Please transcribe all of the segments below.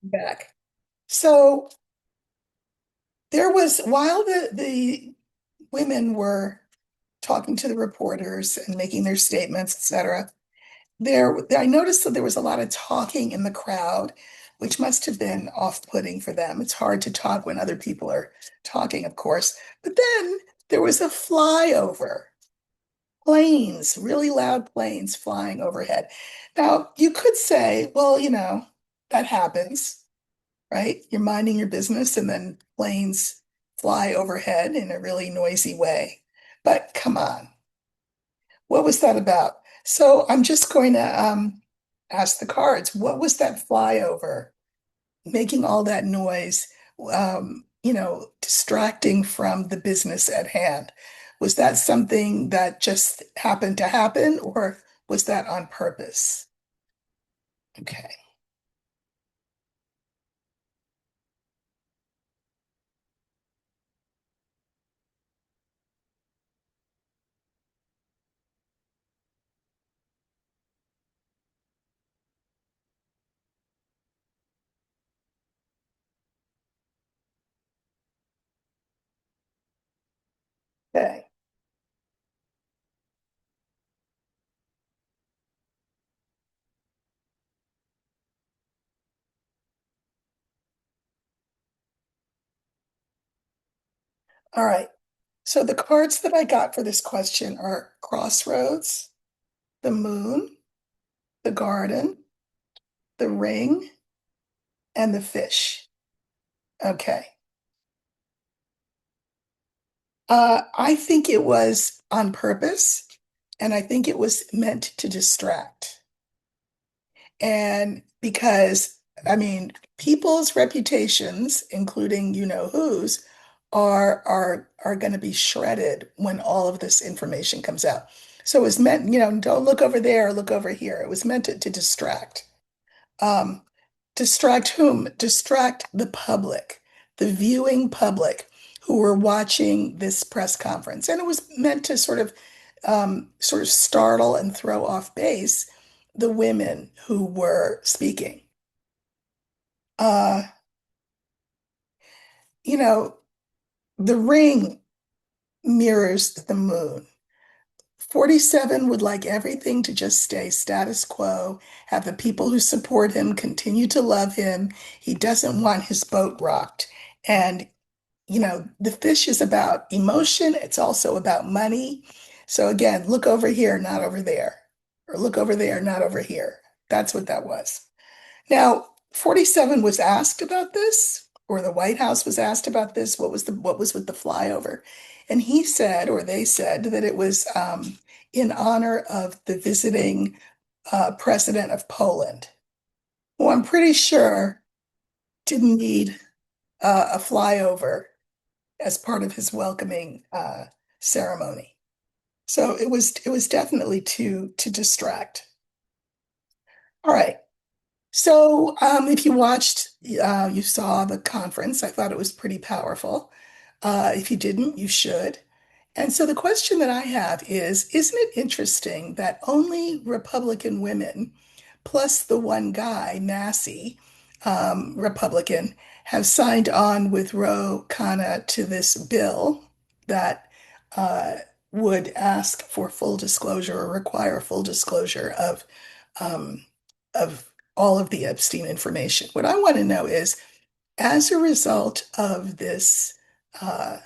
Back. So there was, while the women were talking to the reporters and making their statements, etc., I noticed that there was a lot of talking in the crowd, which must have been off-putting for them. It's hard to talk when other people are talking, of course. But then there was a flyover, planes, really loud planes flying overhead. Now, you could say, well, that happens, right? You're minding your business and then planes fly overhead in a really noisy way. But come on, what was that about? So I'm just going to ask the cards, what was that flyover making all that noise, distracting from the business at hand? Was that something that just happened to happen, or was that on purpose? Okay. Okay. All right. So the cards that I got for this question are crossroads, the moon, the garden, the ring, and the fish. Okay. I think it was on purpose, and I think it was meant to distract. And because, I mean, people's reputations, including you know whose, are going to be shredded when all of this information comes out. So it was meant, don't look over there, look over here. It was meant to distract. Um, Distract whom? Distract the public, the viewing public who were watching this press conference. And it was meant to sort of startle and throw off base the women who were speaking. Uh, you know, the ring mirrors the moon. 47 would like everything to just stay status quo, have the people who support him continue to love him. He doesn't want his boat rocked. And the fish is about emotion. It's also about money. So again, look over here, not over there, or look over there, not over here. That's what that was. Now, 47 was asked about this, or the White House was asked about this. What was with the flyover? And he said, or they said, that it was in honor of the visiting president of Poland, who I'm pretty sure didn't need a flyover as part of his welcoming ceremony. So it was definitely to distract. All right. So if you watched, you saw the conference. I thought it was pretty powerful. If you didn't, you should. And so the question that I have is, isn't it interesting that only Republican women, plus the one guy, Massey, Republican, have signed on with Ro Khanna to this bill that uh, would ask for full disclosure or require full disclosure um, of all of the Epstein information. What I want to know is, as a result of this uh,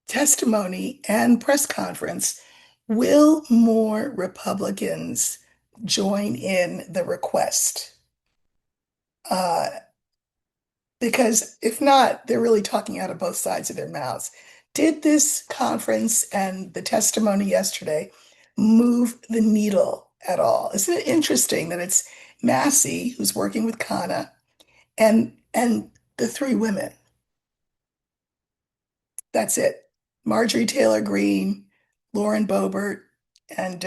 testimony and press conference, will more Republicans join in the request? Uh, because if not, they're really talking out of both sides of their mouths. Did this conference and the testimony yesterday move the needle at all? Isn't it interesting that it's Massey who's working with Kana and the three women? That's it. Marjorie Taylor Greene, Lauren Boebert, and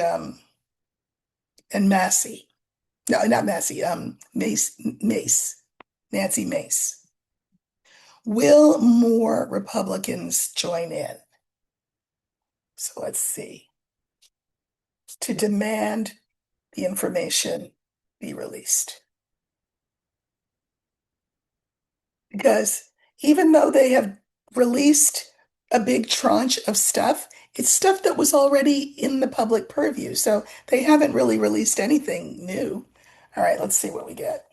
Massey. No, not Massey. Mace, Nancy Mace. Will more Republicans join in? So let's see. To demand the information be released. because even though they have released a big tranche of stuff, it's stuff that was already in the public purview. So they haven't really released anything new. All right, let's see what we get.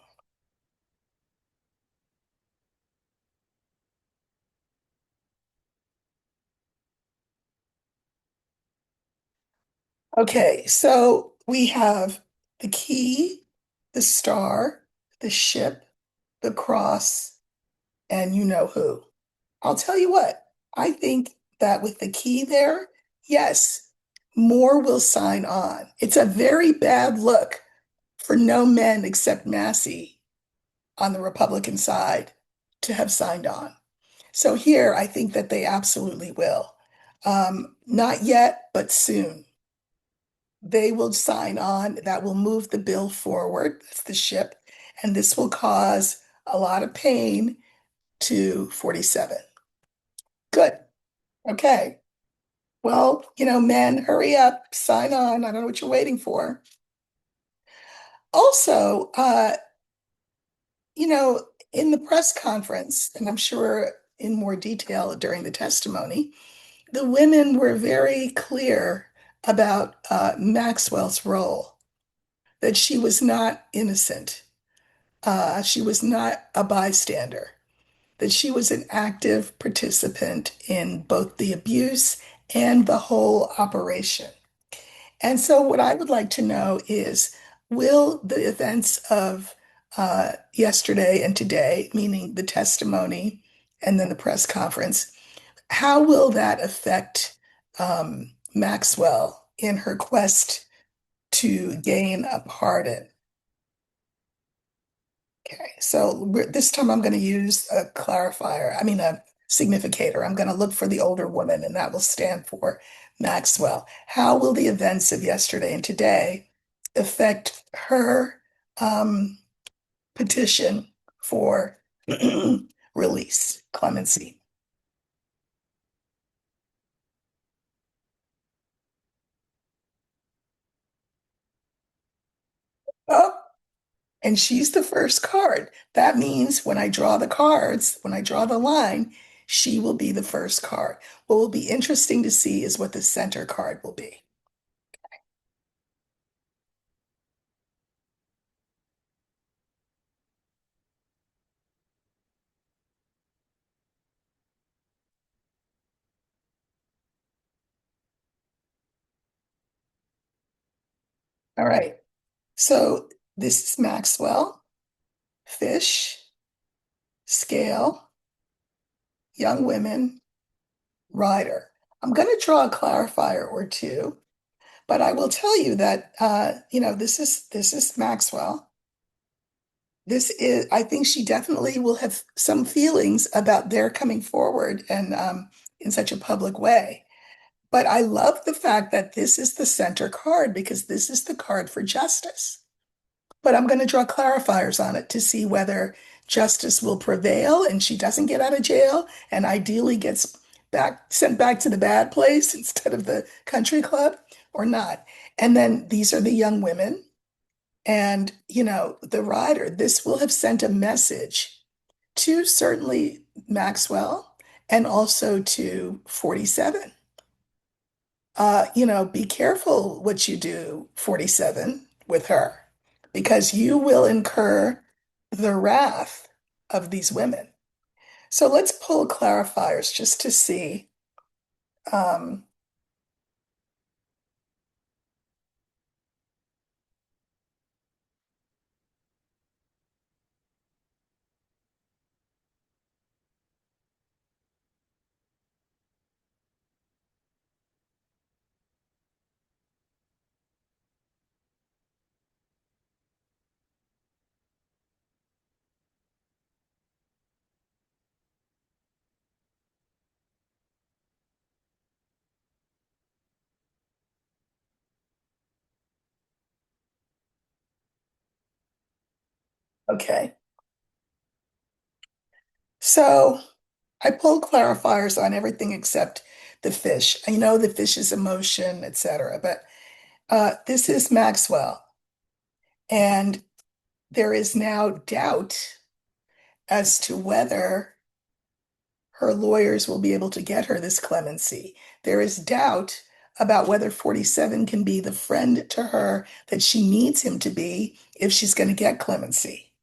Okay, so we have the key, the star, the ship, the cross, and you know who. I'll tell you what, I think that with the key there, yes, more will sign on. It's a very bad look for no men except Massey on the Republican side to have signed on. So here, I think that they absolutely will. Not yet, but soon. They will sign on. That will move the bill forward. That's the ship. And this will cause a lot of pain to 47. Good. Okay. Well, men, hurry up, sign on. I don't know what you're waiting for. Also, you know, in the press conference, and I'm sure in more detail during the testimony, the women were very clear about Maxwell's role, that she was not innocent. She was not a bystander, that she was an active participant in both the abuse and the whole operation. And so, what I would like to know is, will the events of yesterday and today, meaning the testimony and then the press conference, how will that affect Maxwell in her quest to gain a pardon? Okay, so this time I'm going to use a clarifier, I mean a significator. I'm going to look for the older woman, and that will stand for Maxwell. How will the events of yesterday and today affect her petition for release, clemency? Oh, and she's the first card. That means when I draw the cards, when I draw the line, she will be the first card. What will be interesting to see is what the center card will be. All right. So this is Maxwell, fish, scale, young women, rider. I'm going to draw a clarifier or two, but I will tell you that this is Maxwell. This is, I think she definitely will have some feelings about their coming forward and in such a public way. But I love the fact that this is the center card because this is the card for justice. But I'm going to draw clarifiers on it to see whether justice will prevail and she doesn't get out of jail and ideally gets sent back to the bad place instead of the country club or not. And then these are the young women and, the rider. This will have sent a message to certainly Maxwell and also to 47. Be careful what you do, 47, with her, because you will incur the wrath of these women. So let's pull clarifiers just to see. Um, okay. So I pulled clarifiers on everything except the fish. I know the fish's emotion, etc. But this is Maxwell, and there is now doubt as to whether her lawyers will be able to get her this clemency. There is doubt about whether 47 can be the friend to her that she needs him to be if she's going to get clemency.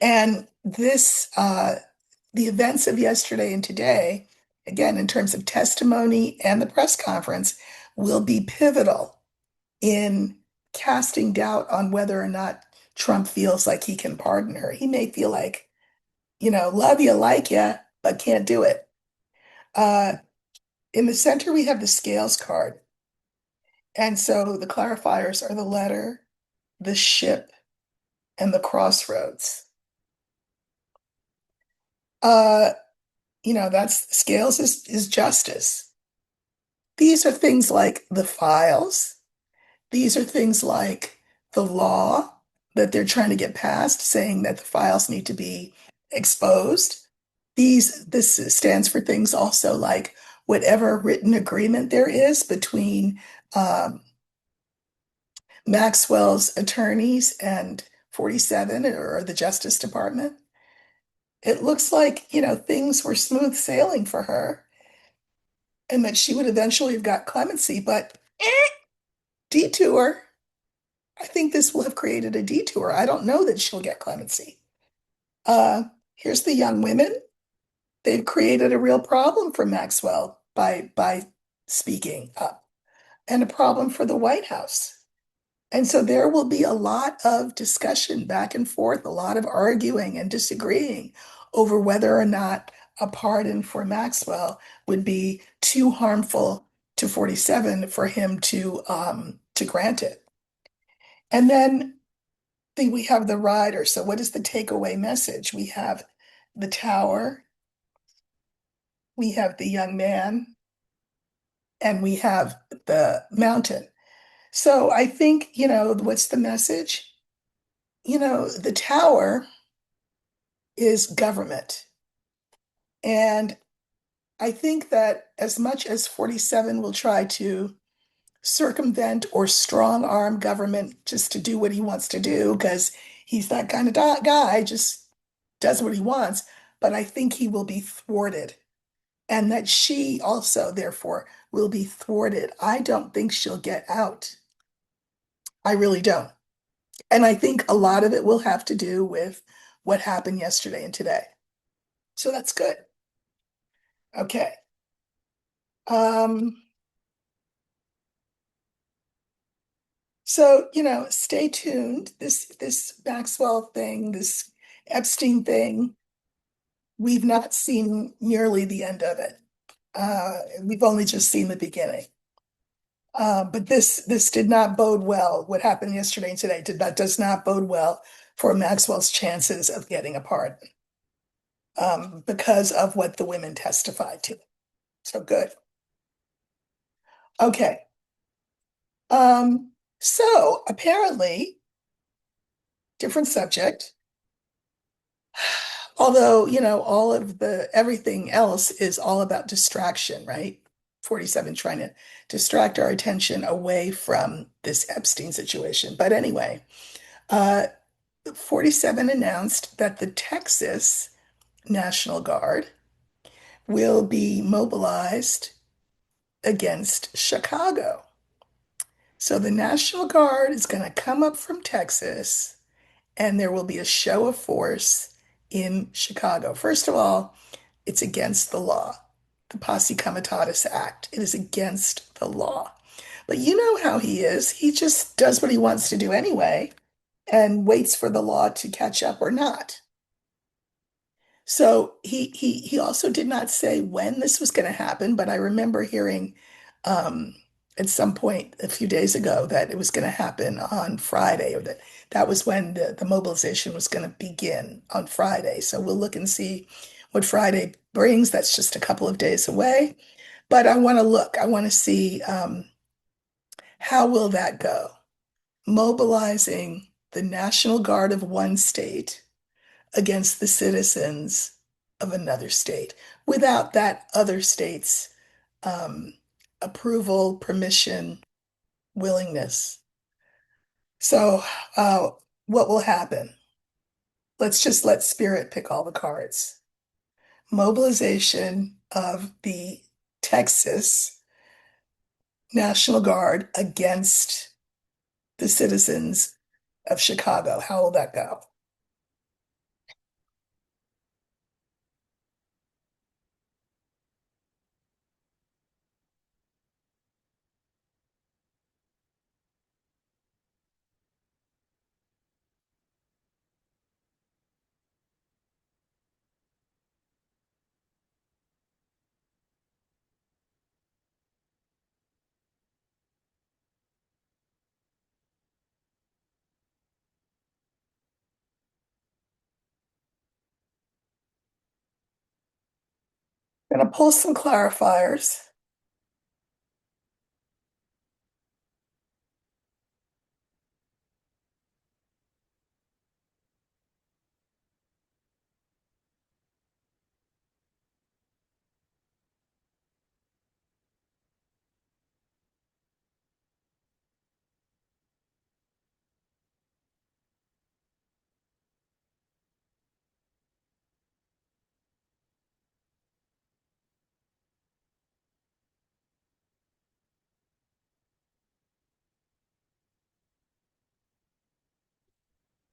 And the events of yesterday and today, again, in terms of testimony and the press conference, will be pivotal in casting doubt on whether or not Trump feels like he can pardon her. He may feel like, love you, like you, but can't do it. Uh, in the center, we have the scales card. And so the clarifiers are the letter, the ship, and the crossroads. Uh, that's scales is justice. These are things like the files. These are things like the law that they're trying to get passed, saying that the files need to be exposed. This stands for things also like whatever written agreement there is between um, Maxwell's attorneys and 47 or the Justice Department. It looks like, things were smooth sailing for her and that she would eventually have got clemency, but detour. I think this will have created a detour. I don't know that she'll get clemency. Uh, Here's the young women. They've created a real problem for Maxwell by speaking up, and a problem for the White House. And so there will be a lot of discussion back and forth, a lot of arguing and disagreeing over whether or not a pardon for Maxwell would be too harmful to 47 for him to grant it. And then we have the rider. So what is the takeaway message? We have the tower, we have the young man, and we have the mountain. So I think, what's the message? The tower is government. And I think that as much as 47 will try to circumvent or strong arm government just to do what he wants to do, because he's that kind of guy, just does what he wants, but I think he will be thwarted. And that she also, therefore, will be thwarted. I don't think she'll get out. I really don't. And I think a lot of it will have to do with what happened yesterday and today. So that's good. Okay. Um, so, stay tuned. This Maxwell thing, this Epstein thing, we've not seen nearly the end of it. We've only just seen the beginning. But this did not bode well. What happened yesterday and today does not bode well for Maxwell's chances of getting a pardon, because of what the women testified to. So good. Okay. So apparently, different subject. Although, all of the everything else is all about distraction, right? 47 trying to distract our attention away from this Epstein situation. But anyway, uh, 47 announced that the Texas National Guard will be mobilized against Chicago. So the National Guard is going to come up from Texas and there will be a show of force in Chicago. First of all, it's against the law, the Posse Comitatus Act. It is against the law. But you know how he is. He just does what he wants to do anyway and waits for the law to catch up or not. So he also did not say when this was going to happen, but I remember hearing um, at some point a few days ago that it was going to happen on Friday, or that was when the mobilization was going to begin on Friday. So we'll look and see what Friday brings. That's just a couple of days away. But I want to look. I want to see how will that go? Mobilizing the National Guard of one state against the citizens of another state without that other state's um, approval, permission, willingness. So, what will happen? Let's just let spirit pick all the cards. Mobilization of the Texas National Guard against the citizens of Chicago. How will that go? I'm going to pull some clarifiers.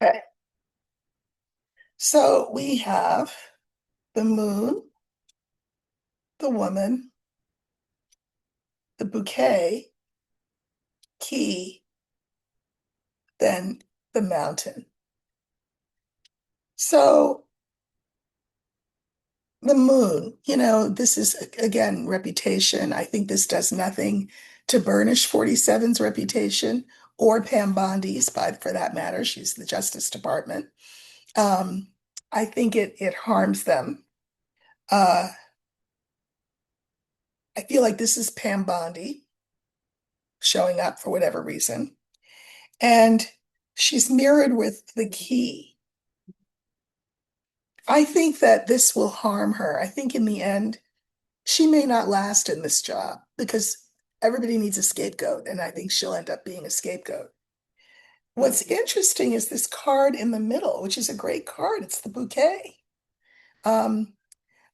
Okay. So we have the moon, the woman, the bouquet, key, then the mountain. So the moon, this is again reputation. I think this does nothing to burnish 47's reputation or Pam Bondi's, for that matter. She's the Justice Department. Um, I think it harms them. Uh, I feel like this is Pam Bondi showing up for whatever reason. And she's mirrored with the key. I think that this will harm her. I think in the end, she may not last in this job because everybody needs a scapegoat, and I think she'll end up being a scapegoat. What's interesting is this card in the middle, which is a great card. It's the bouquet. Um,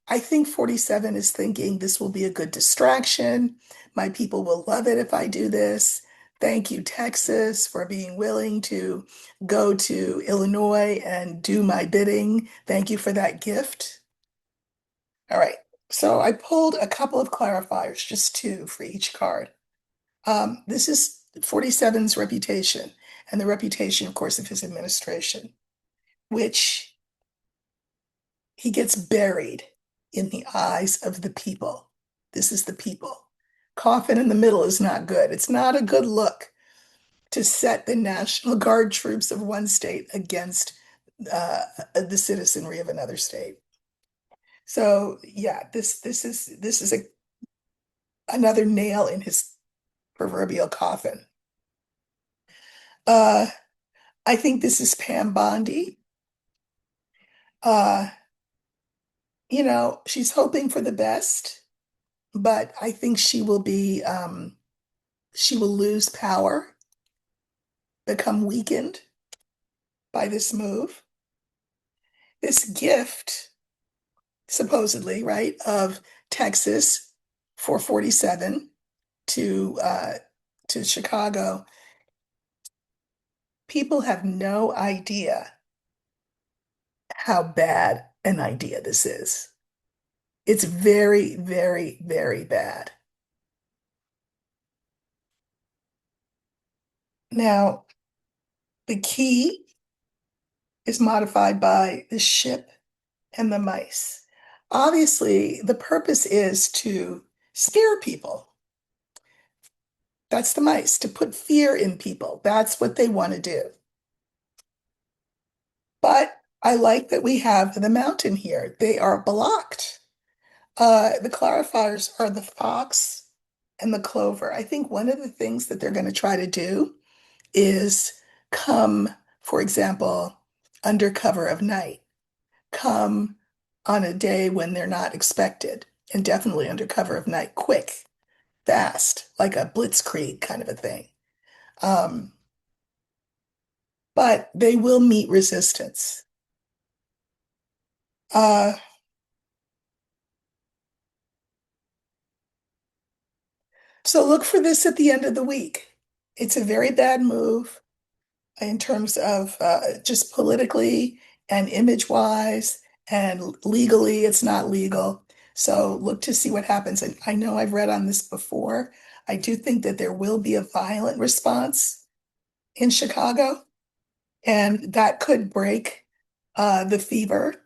I think 47 is thinking this will be a good distraction. My people will love it if I do this. Thank you, Texas, for being willing to go to Illinois and do my bidding. Thank you for that gift. All right. So I pulled a couple of clarifiers, just two for each card. This is 47's reputation and the reputation, of course, of his administration, which he gets buried in the eyes of the people. This is the people. Coffin in the middle is not good. It's not a good look to set the National Guard troops of one state against the citizenry of another state. So yeah, this is another nail in his proverbial coffin. Uh, I think this is Pam Bondi. Uh, she's hoping for the best, but I think she will lose power, become weakened by this move. This gift, supposedly, right, of Texas for 47 to Chicago. People have no idea how bad an idea this is. It's very, very, very bad. Now, the key is modified by the ship and the mice. Obviously, the purpose is to scare people. That's the mice, to put fear in people. That's what they want to do. But I like that we have the mountain here. They are blocked. The clarifiers are the fox and the clover. I think one of the things that they're going to try to do is come, for example, under cover of night, come on a day when they're not expected, and definitely under cover of night, quick, fast, like a blitzkrieg kind of a thing. Um, but they will meet resistance. Uh, so look for this at the end of the week. It's a very bad move in terms of just politically and image wise and legally, it's not legal. So look to see what happens. And I know I've read on this before. I do think that there will be a violent response in Chicago, and that could break the fever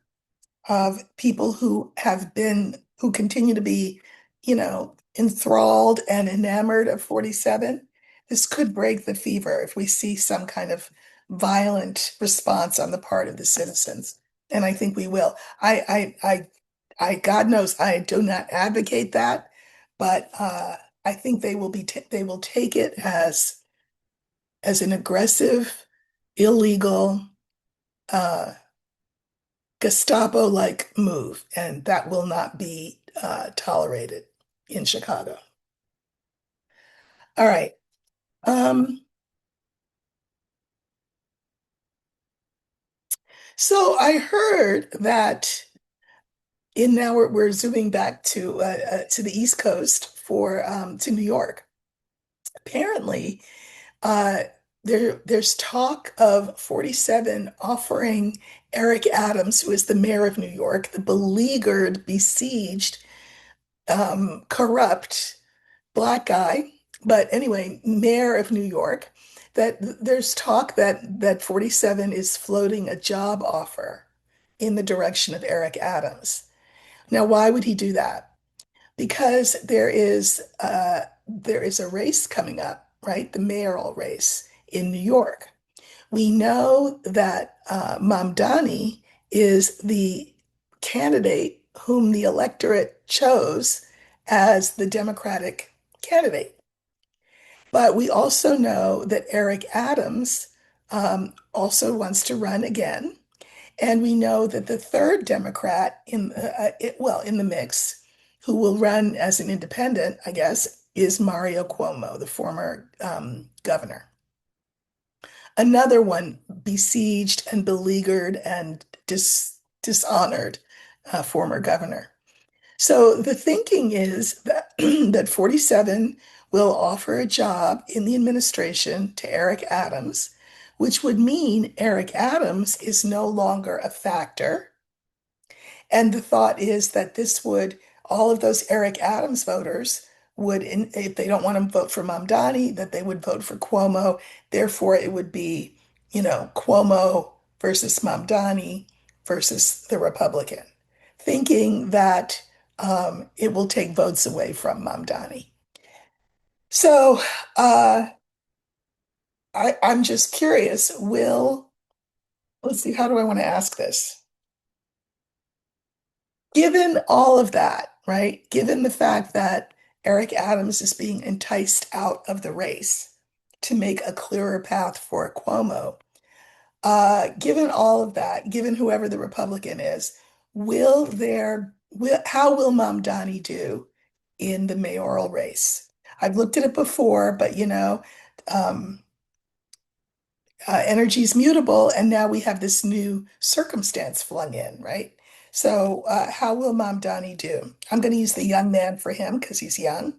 of people who continue to be, enthralled and enamored of 47. This could break the fever if we see some kind of violent response on the part of the citizens. And I think we will. God knows I do not advocate that, but I think they will take it as an aggressive, illegal, uh, Gestapo-like move, and that will not be tolerated in Chicago. All right. Um, so I heard that now we're zooming back to the East Coast for to New York. Apparently, uh, there's talk of 47 offering Eric Adams, who is the mayor of New York, the beleaguered, besieged, corrupt black guy, but anyway, mayor of New York, that there's talk that 47 is floating a job offer in the direction of Eric Adams. Now, why would he do that? Because there is a race coming up, right? The mayoral race in New York. We know that Mamdani is the candidate whom the electorate chose as the Democratic candidate. But we also know that Eric Adams also wants to run again. And we know that the third Democrat in the mix, who will run as an independent, I guess, is Mario Cuomo, the former governor. Another one besieged and beleaguered and dishonored former governor. So the thinking is that that 47 will offer a job in the administration to Eric Adams, which would mean Eric Adams is no longer a factor. And the thought is that all of those Eric Adams voters if they don't want to vote for Mamdani, that they would vote for Cuomo. Therefore, it would be, Cuomo versus Mamdani versus the Republican, thinking that it will take votes away from Mamdani. So I'm just curious, let's see, how do I want to ask this? Given all of that, right? Given the fact that Eric Adams is being enticed out of the race to make a clearer path for Cuomo, given all of that, given whoever the Republican is, how will Mamdani do in the mayoral race? I've looked at it before, but um, energy is mutable, and now we have this new circumstance flung in, right? So, how will Mamdani do? I'm going to use the young man for him because he's young.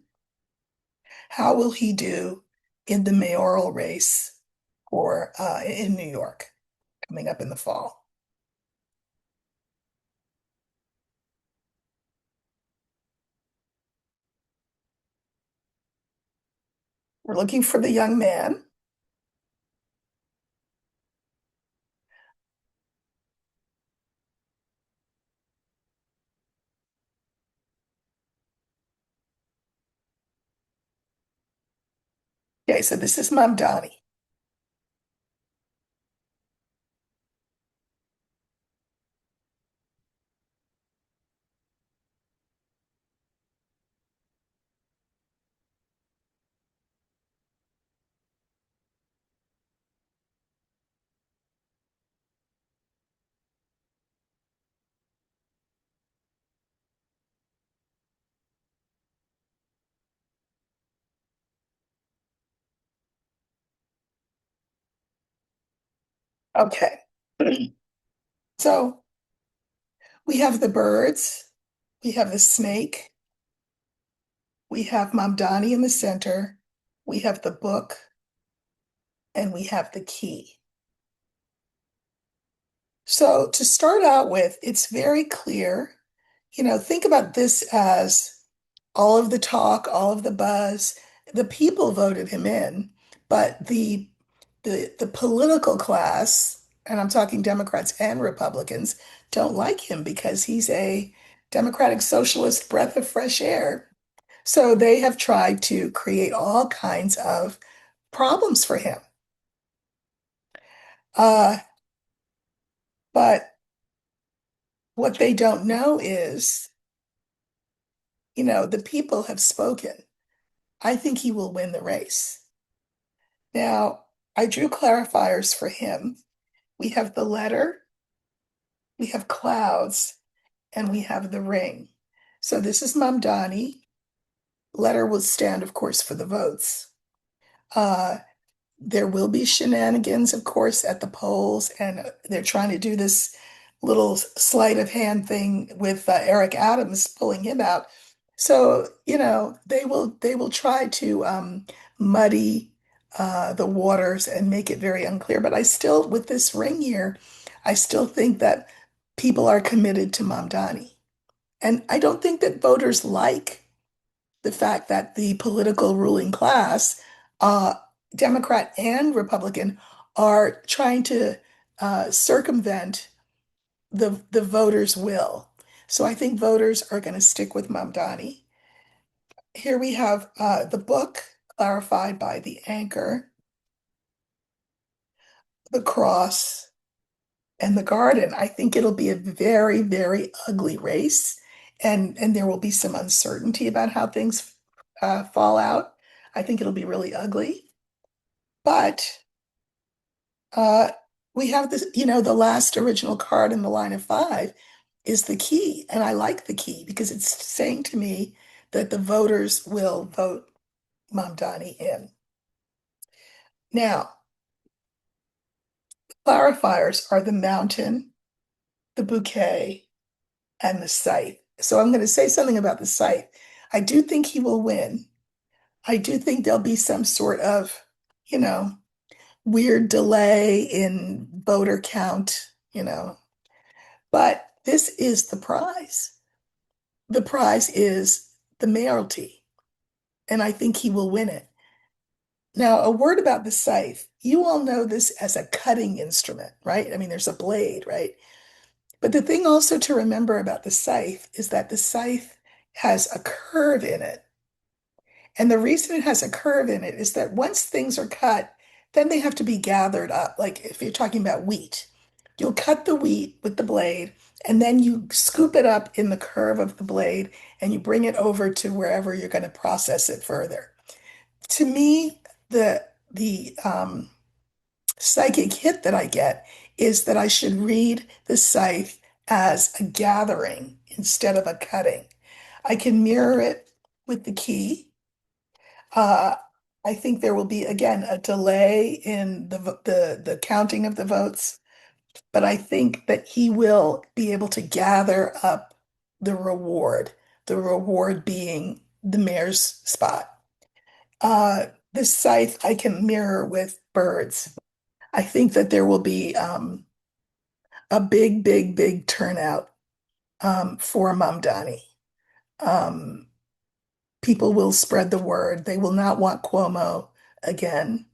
How will he do in the mayoral race for in New York coming up in the fall? We're looking for the young man. Okay, so this is Mamdani. Okay. So We have the birds, we have the snake, we have Mamdani in the center, we have the book, and we have the key. So to start out with, it's very clear. Think about this as all of the talk, all of the buzz. The people voted him in, but the political class, and I'm talking Democrats and Republicans, don't like him because he's a democratic socialist breath of fresh air. So they have tried to create all kinds of problems for him. Uh, but what they don't know is, the people have spoken. I think he will win the race. Now, I drew clarifiers for him. We have the letter, we have clouds, and we have the ring. So this is Mamdani. Letter will stand, of course, for the votes. Uh, there will be shenanigans, of course, at the polls, and they're trying to do this little sleight of hand thing with Eric Adams pulling him out. So, they will try to muddy the waters and make it very unclear. But I still, with this ring here, I still think that people are committed to Mamdani. And I don't think that voters like the fact that the political ruling class, uh, Democrat and Republican, are trying to circumvent the voters' will. So I think voters are going to stick with Mamdani. Here we have the book clarified by the anchor, the cross, and the garden. I think it'll be a very, very ugly race, and there will be some uncertainty about how things fall out. I think it'll be really ugly. But uh, we have this, the last original card in the line of five is the key. And I like the key because it's saying to me that the voters will vote Mamdani in. Now, clarifiers are the mountain, the bouquet, and the site. So I'm going to say something about the site. I do think he will win. I do think there'll be some sort of, you know, weird delay in voter count. But this is the prize. The prize is the mayoralty, and I think he will win it. Now, a word about the scythe. You all know this as a cutting instrument, right? I mean, there's a blade, right? But the thing also to remember about the scythe is that the scythe has a curve in it. And the reason it has a curve in it is that once things are cut, then they have to be gathered up. Like if you're talking about wheat, you'll cut the wheat with the blade, and then you scoop it up in the curve of the blade and you bring it over to wherever you're going to process it further. To me, the psychic hit that I get is that I should read the scythe as a gathering instead of a cutting. I can mirror it with the key. Uh, I think there will be, again, a delay in the counting of the votes, but I think that he will be able to gather up the reward being the mayor's spot. This scythe I can mirror with birds. I think that there will be a big, big, big turnout for Mamdani. Um, People will spread the word. They will not want Cuomo again.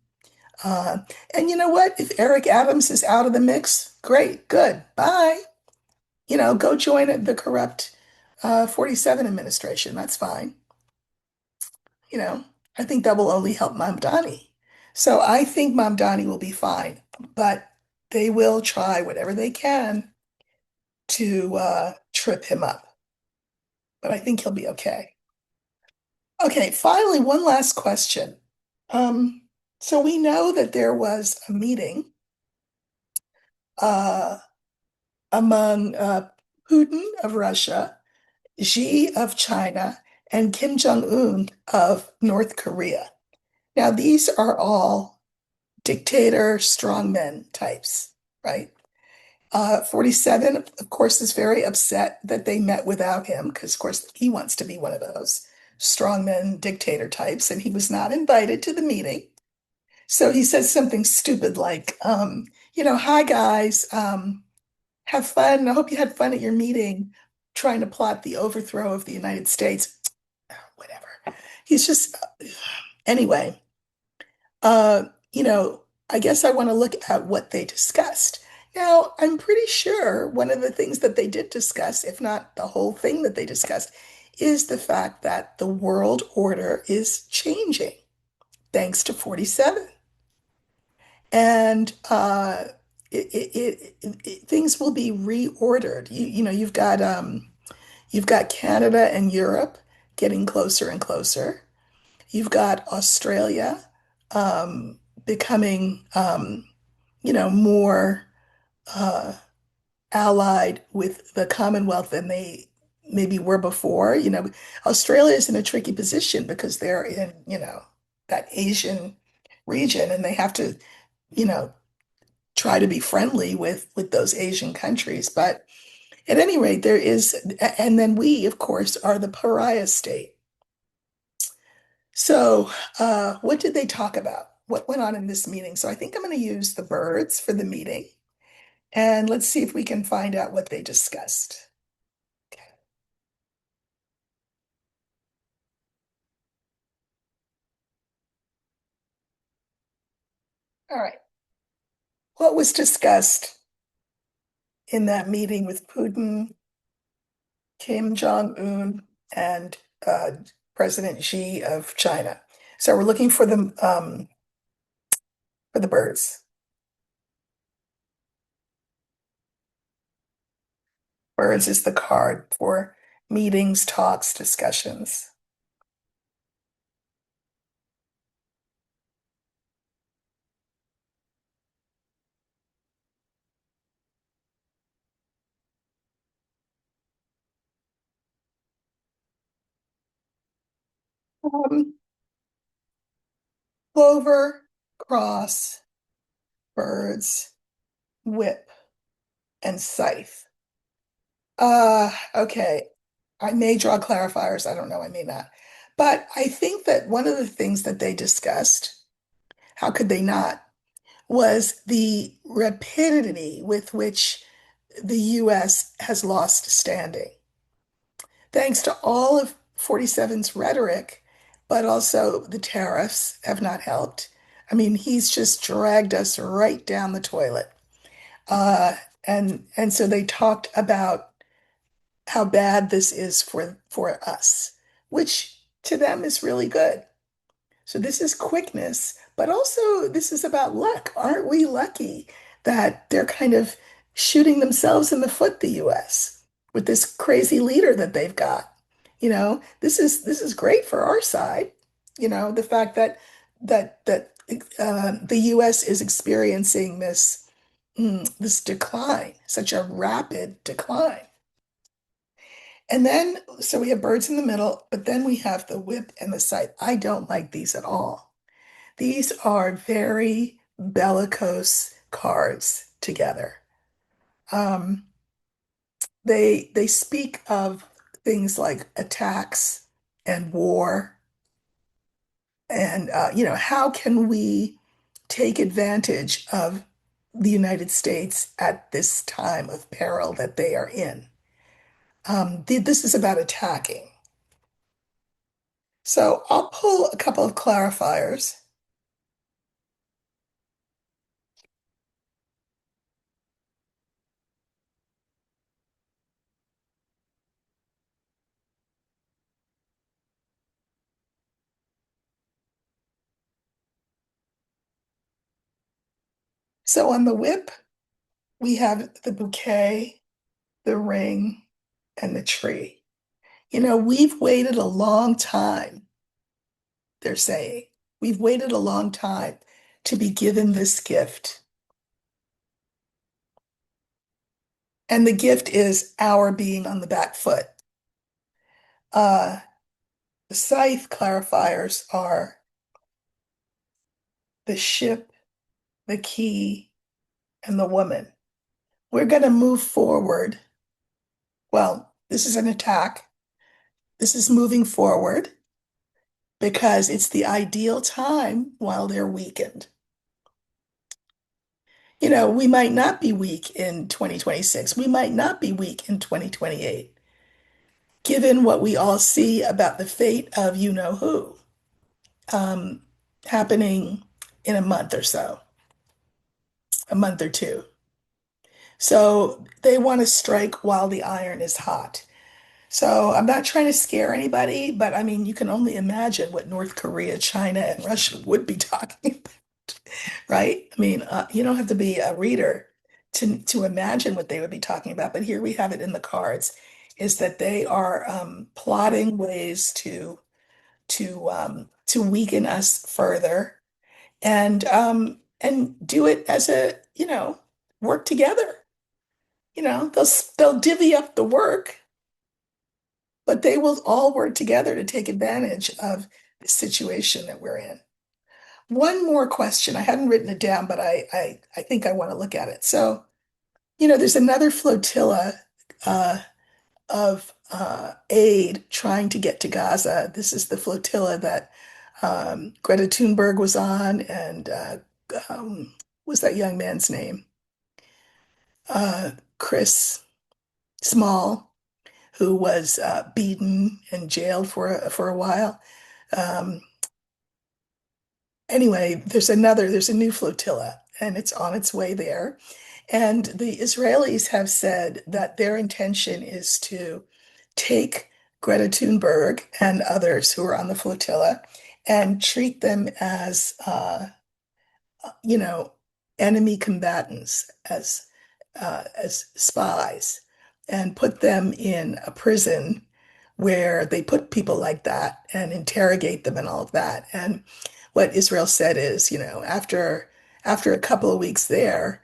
Uh, and you know what? If Eric Adams is out of the mix, great, good, bye. Go join the corrupt 47 administration. That's fine. You know, I think that will only help Mamdani. So I think Mamdani will be fine, but they will try whatever they can to trip him up. But I think he'll be okay. Okay, finally, one last question. Um, so we know that there was a meeting uh, among Putin of Russia, Xi of China, and Kim Jong-un of North Korea. Now, these are all dictator strongmen types, right? 47, of course, is very upset that they met without him because, of course, he wants to be one of those strongmen dictator types, and he was not invited to the meeting. So he says something stupid like, hi guys, have fun. I hope you had fun at your meeting trying to plot the overthrow of the United States. Whatever. He's just, anyway, uh, you know, I guess I want to look at what they discussed. Now, I'm pretty sure one of the things that they did discuss, if not the whole thing that they discussed, is the fact that the world order is changing thanks to 47. And things will be reordered. You've got Canada and Europe getting closer and closer. You've got Australia becoming more uh, allied with the Commonwealth than they maybe were before. Australia is in a tricky position because they're in, that Asian region and they have to, you know, try to be friendly with those Asian countries. But at any rate, there is, and then we, of course, are the pariah state. So, what did they talk about? What went on in this meeting? So, I think I'm going to use the birds for the meeting, and let's see if we can find out what they discussed. All right. What was discussed in that meeting with Putin, Kim Jong-un, and President Xi of China? So, we're looking for the birds. Birds is the card for meetings, talks, discussions. Um, Clover, cross, birds, whip, and scythe. Okay. I may draw clarifiers. I don't know. I may not. But I think that one of the things that they discussed, how could they not, was the rapidity with which the US has lost standing. Thanks to all of 47's rhetoric, but also the tariffs have not helped. I mean, he's just dragged us right down the toilet. Uh, and so they talked about how bad this is for us, which to them is really good. So this is quickness, but also this is about luck. Aren't we lucky that they're kind of shooting themselves in the foot, the US, with this crazy leader that they've got? This is great for our side. The fact that the US is experiencing this decline, such a rapid decline. And then, so we have birds in the middle, but then we have the whip and the scythe. I don't like these at all. These are very bellicose cards together. Um, they speak of things like attacks and war, and how can we take advantage of the United States at this time of peril that they are in? This is about attacking. So I'll pull a couple of clarifiers. So on the whip, we have the bouquet, the ring, and the tree. We've waited a long time, they're saying. We've waited a long time to be given this gift. And the gift is our being on the back foot. Uh, the scythe clarifiers are the ship, the key, and the woman. we're going to move forward. Well, this is an attack. This is moving forward because it's the ideal time while they're weakened. We might not be weak in 2026. We might not be weak in 2028, given what we all see about the fate of you know who um, happening in a month or so, a month or two. So they want to strike while the iron is hot. So I'm not trying to scare anybody, but I mean, you can only imagine what North Korea, China, and Russia would be talking about, right? I mean, you don't have to be a reader to imagine what they would be talking about, but here we have it in the cards, is that they are plotting ways to weaken us further and do it as work together. They'll divvy up the work, but they will all work together to take advantage of the situation that we're in. One more question. I hadn't written it down, but I think I want to look at it. So, there's another flotilla of aid trying to get to Gaza. This is the flotilla that Greta Thunberg was on, and what was that young man's name? Chris Small, who was beaten and jailed for a while. Um, anyway, there's a new flotilla, and it's on its way there. And the Israelis have said that their intention is to take Greta Thunberg and others who are on the flotilla and treat them as, you know, enemy combatants, as spies, and put them in a prison where they put people like that and interrogate them and all of that. And what Israel said is, after a couple of weeks there,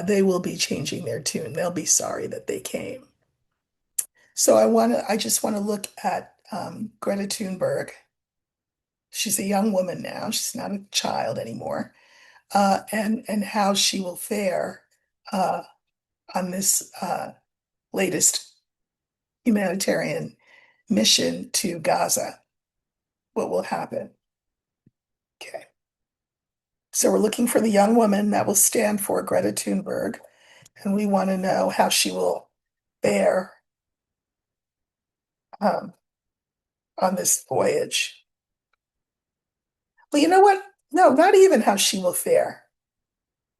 they will be changing their tune. They'll be sorry that they came. So I just want to look at Greta Thunberg. She's a young woman now. She's not a child anymore. And how she will fare uh, on this latest humanitarian mission to Gaza. What will happen? Okay. So we're looking for the young woman that will stand for Greta Thunberg, and we want to know how she will fare um, on this voyage. Well, you know what? No, not even how she will fare.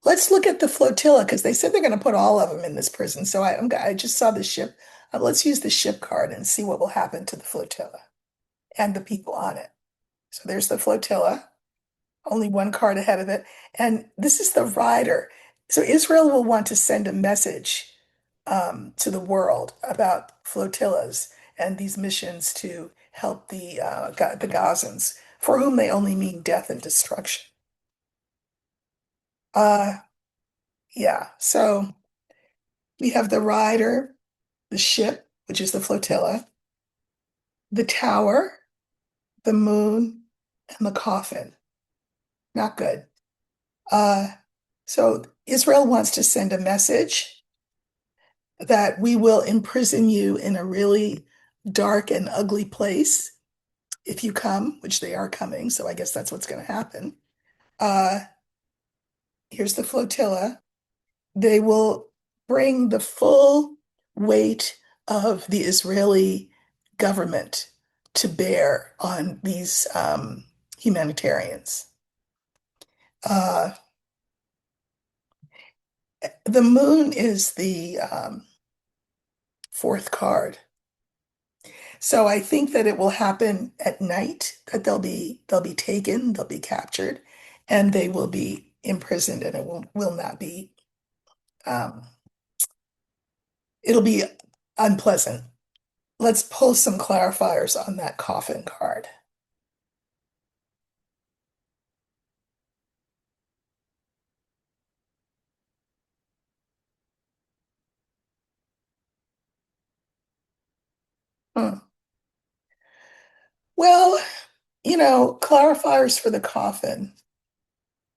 Let's look at the flotilla because they said they're going to put all of them in this prison. So I just saw the ship. Let's use the ship card and see what will happen to the flotilla and the people on it. So there's the flotilla, only one card ahead of it. And this is the rider. So Israel will want to send a message to the world about flotillas and these missions to help the Gazans, for whom they only mean death and destruction. Uh, yeah. So we have the rider, the ship, which is the flotilla, the tower, the moon, and the coffin. Not good. Uh, so Israel wants to send a message that we will imprison you in a really dark and ugly place if you come, which they are coming. So I guess that's what's going to happen. Uh, here's the flotilla. They will bring the full weight of the Israeli government to bear on these humanitarians. Uh, the moon is the fourth card. So I think that it will happen at night, that they'll be taken, they'll be captured, and they will be imprisoned, and it will not be um, it'll be unpleasant. Let's pull some clarifiers on that coffin card. Hmm. Well, clarifiers for the coffin,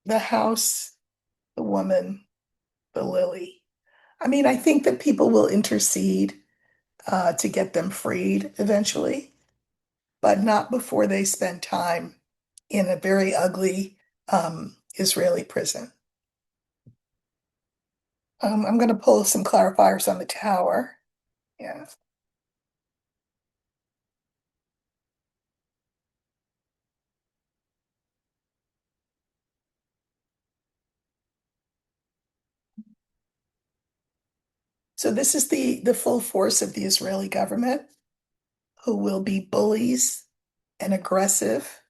the house, the woman, the lily. I mean, I think that people will intercede to get them freed eventually, but not before they spend time in a very ugly Israeli prison. I'm going to pull some clarifiers on the tower. Yeah. So this is the full force of the Israeli government, who will be bullies and aggressive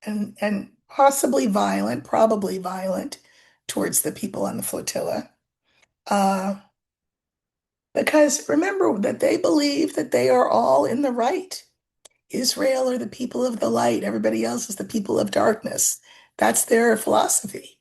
and possibly violent, probably violent towards the people on the flotilla. Uh, because remember that they believe that they are all in the right. Israel are the people of the light, everybody else is the people of darkness. That's their philosophy.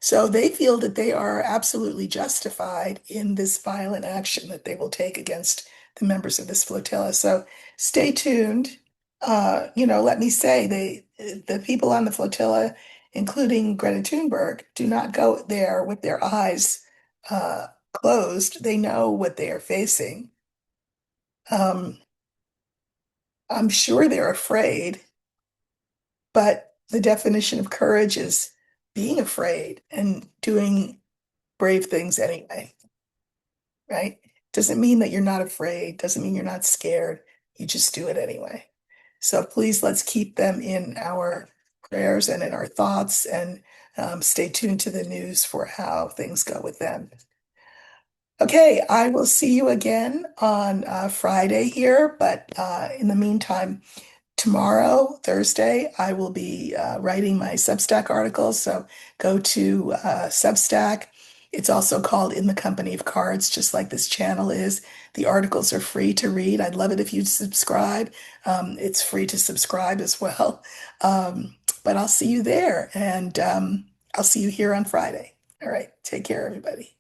So they feel that they are absolutely justified in this violent action that they will take against the members of this flotilla. So stay tuned. Let me say the people on the flotilla, including Greta Thunberg, do not go there with their eyes closed. They know what they are facing. Um, I'm sure they're afraid, but the definition of courage is being afraid and doing brave things anyway, right? Doesn't mean that you're not afraid, doesn't mean you're not scared. You just do it anyway. So please let's keep them in our prayers and in our thoughts and stay tuned to the news for how things go with them. Okay, I will see you again on Friday here, but in the meantime, tomorrow, Thursday, I will be writing my Substack articles. So go to Substack. It's also called In the Company of Cards, just like this channel is. The articles are free to read. I'd love it if you'd subscribe. It's free to subscribe as well. But I'll see you there, and I'll see you here on Friday. All right, take care, everybody.